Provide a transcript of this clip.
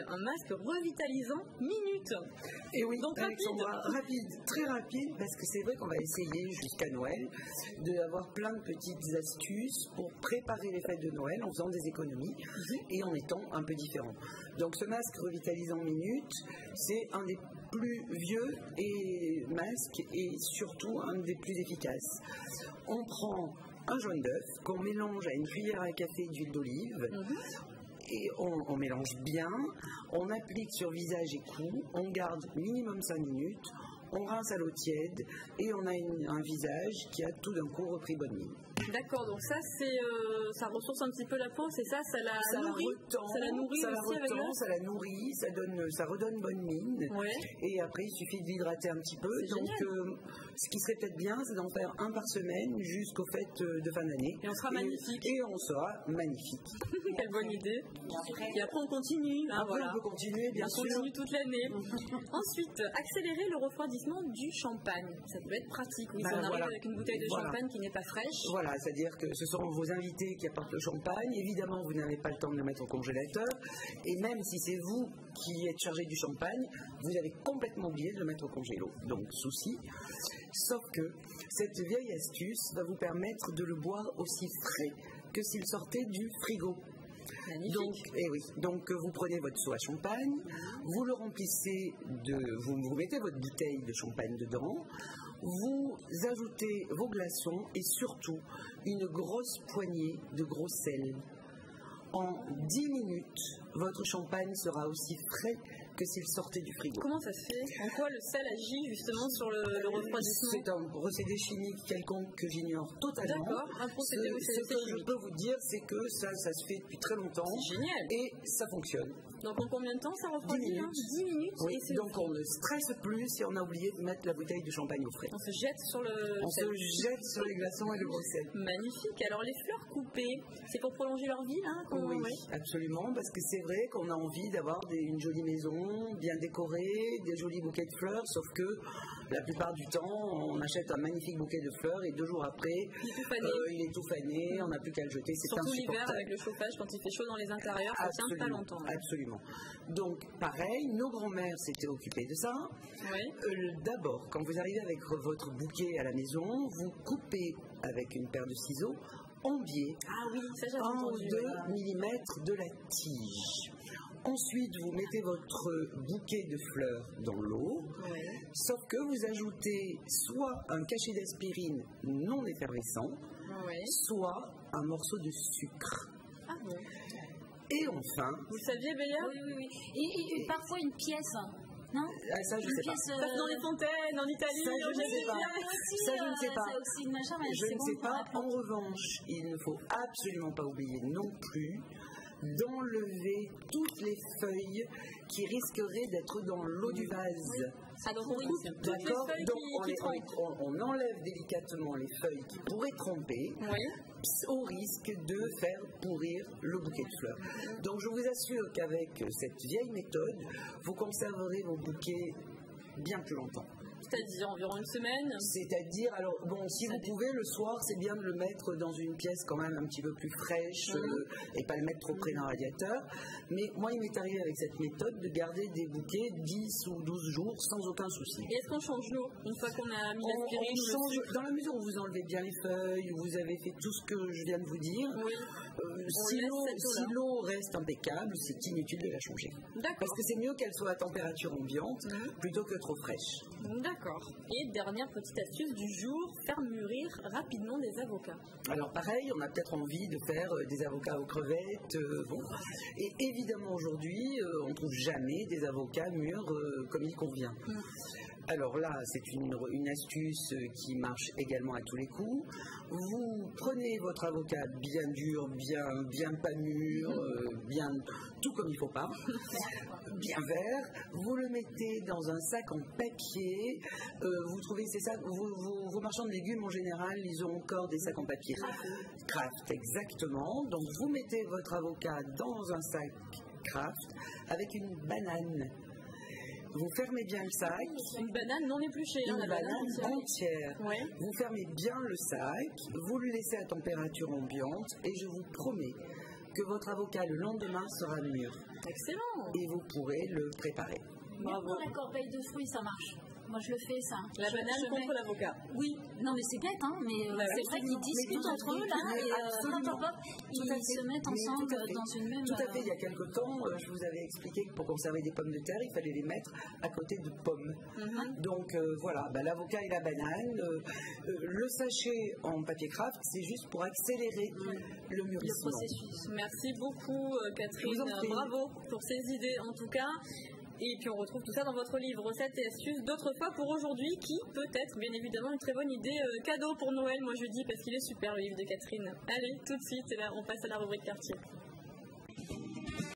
Un masque revitalisant minute. Et oui, donc Alexandra, rapide, très rapide, parce que c'est vrai qu'on va essayer jusqu'à Noël d'avoir plein de petites astuces pour préparer les fêtes de Noël en faisant des économies et en étant un peu différent. Donc ce masque revitalisant minute, c'est un des plus vieux masques et surtout un des plus efficaces. On prend un jaune d'œuf qu'on mélange à une cuillère à café d'huile d'olive. Et on mélange bien, on applique sur visage et cou, on garde minimum 5 minutes, on rince à l'eau tiède et on a un visage qui a tout d'un coup repris bonne mine. D'accord, donc ça ça ressource un petit peu la peau, c'est ça, ça la nourrit aussi, ça redonne bonne mine. Ouais. Et après il suffit de l'hydrater un petit peu. Donc ce qui serait peut-être bien, c'est d'en faire un par semaine jusqu'aux fêtes de fin d'année. Et on sera magnifique. Et on sera magnifique. Quelle bonne idée. Et après on continue. Après on peut continuer, bien sûr. On continue toute l'année. Ensuite, accélérer le refroidissement du champagne. Ça peut être pratique. Oui, si on arrive avec une bouteille de champagne qui n'est pas fraîche. Voilà, c'est-à-dire que ce sont vos invités qui apportent le champagne. Évidemment, vous n'avez pas le temps de le mettre au congélateur. Et même si c'est vous qui êtes chargé du champagne, vous avez complètement oublié de le mettre au congélo. Donc, souci. Sauf que cette vieille astuce va vous permettre de le boire aussi frais que s'il sortait du frigo. Donc vous prenez votre seau à champagne, vous le remplissez vous mettez votre bouteille de champagne dedans, vous ajoutez vos glaçons et surtout une grosse poignée de gros sel. En 10 minutes, votre champagne sera aussi frais que s'il sortait du frigo. Comment ça se fait? En quoi le sel agit justement sur le refroidissement? C'est un procédé chimique quelconque que j'ignore totalement. D'accord, un procédé chimique. Ce que je peux vous dire, c'est que ça se fait depuis très longtemps. C'est génial. Et ça fonctionne. Donc en combien de temps ça refroidit? 10 minutes. 10 minutes. Oui, donc on ne stresse plus si on a oublié de mettre la bouteille de champagne au frais. On se jette sur les glaçons et le gros sel. Magnifique. Alors les fleurs coupées, c'est pour prolonger leur vie là? Oui, absolument, parce que c'est vrai qu'on a envie d'avoir une jolie maison, bien décorée, des jolis bouquets de fleurs, sauf que la plupart du temps, on achète un magnifique bouquet de fleurs et 2 jours après, il est tout fané, on n'a plus qu'à le jeter. C'est surtout l'hiver avec le chauffage, quand il fait chaud dans les intérieurs, ça tient pas longtemps. Absolument. Donc, pareil, nos grands-mères s'étaient occupées de ça. Oui. D'abord, quand vous arrivez avec votre bouquet à la maison, vous coupez avec une paire de ciseaux en biais, 1 ou 2 mm de la tige. Ensuite, vous mettez votre bouquet de fleurs dans l'eau, sauf que vous ajoutez soit un cachet d'aspirine non effervescent, soit un morceau de sucre. Ah bon. Et enfin... Vous saviez, Béa? Oui. Et parfois une pièce... Non, ça je ne sais pas. Dans les fontaines, en Italie, ça je ne sais pas. Ça je ne sais pas. Je ne sais pas. En revanche, il ne faut absolument pas oublier non plus d'enlever toutes les feuilles qui risqueraient d'être dans l'eau du vase. D'accord. Donc on enlève délicatement les feuilles qui pourraient tremper au risque de faire pourrir le bouquet de fleurs. Donc je vous assure qu'avec cette vieille méthode, vous conserverez vos bouquets bien plus longtemps. C'est-à-dire environ une semaine? C'est-à-dire, alors, bon, si vous pouvez, le soir, c'est bien de le mettre dans une pièce quand même un petit peu plus fraîche et pas le mettre trop près d'un radiateur. Mais moi, il m'est arrivé avec cette méthode de garder des bouquets 10 ou 12 jours sans aucun souci. Et est-ce qu'on change l'eau une fois qu'on a mis l'aspirine? Dans la mesure où vous enlevez bien les feuilles, où vous avez fait tout ce que je viens de vous dire, si l'eau reste impeccable, c'est inutile de la changer. Parce que c'est mieux qu'elle soit à température ambiante plutôt que trop fraîche. D'accord. Et dernière petite astuce du jour, faire mûrir rapidement des avocats. Alors pareil, on a peut-être envie de faire des avocats aux crevettes. Et évidemment aujourd'hui, on ne trouve jamais des avocats mûrs comme il convient. Alors là, c'est une astuce qui marche également à tous les coups. Vous prenez votre avocat bien dur, bien pas mûr, bien tout comme il faut pas, bien vert. Vous le mettez dans un sac en papier. Vous trouvez ces sacs, vos marchands de légumes en général, ils ont encore des sacs en papier. Kraft, exactement. Donc vous mettez votre avocat dans un sac Kraft avec une banane. Vous fermez bien le sac. Une banane non épluchée. Une banane entière. Ouais. Vous fermez bien le sac, vous le laissez à température ambiante et je vous promets que votre avocat le lendemain sera mûr. Excellent. Et vous pourrez le préparer. Même pour la corbeille de fruits, ça marche. Moi, je le fais, ça. La banane contre l'avocat. Oui, non, mais c'est bête, hein, mais c'est vrai qu'ils discutent entre eux, là, et ils se mettent ensemble dans une même... Tout à fait, il y a quelque temps, je vous avais expliqué que pour conserver des pommes de terre, il fallait les mettre à côté de pommes. Donc voilà, l'avocat et la banane. Le sachet en papier craft, c'est juste pour accélérer le mûrissement. Le processus. Merci beaucoup, Catherine. Bravo pour ces idées, en tout cas. Et puis on retrouve tout ça dans votre livre Recettes et astuces d'autres fois pour aujourd'hui, qui peut être bien évidemment une très bonne idée cadeau pour Noël, moi je dis, parce qu'il est super le livre de Catherine. Allez, tout de suite, là on passe à la rubrique quartier.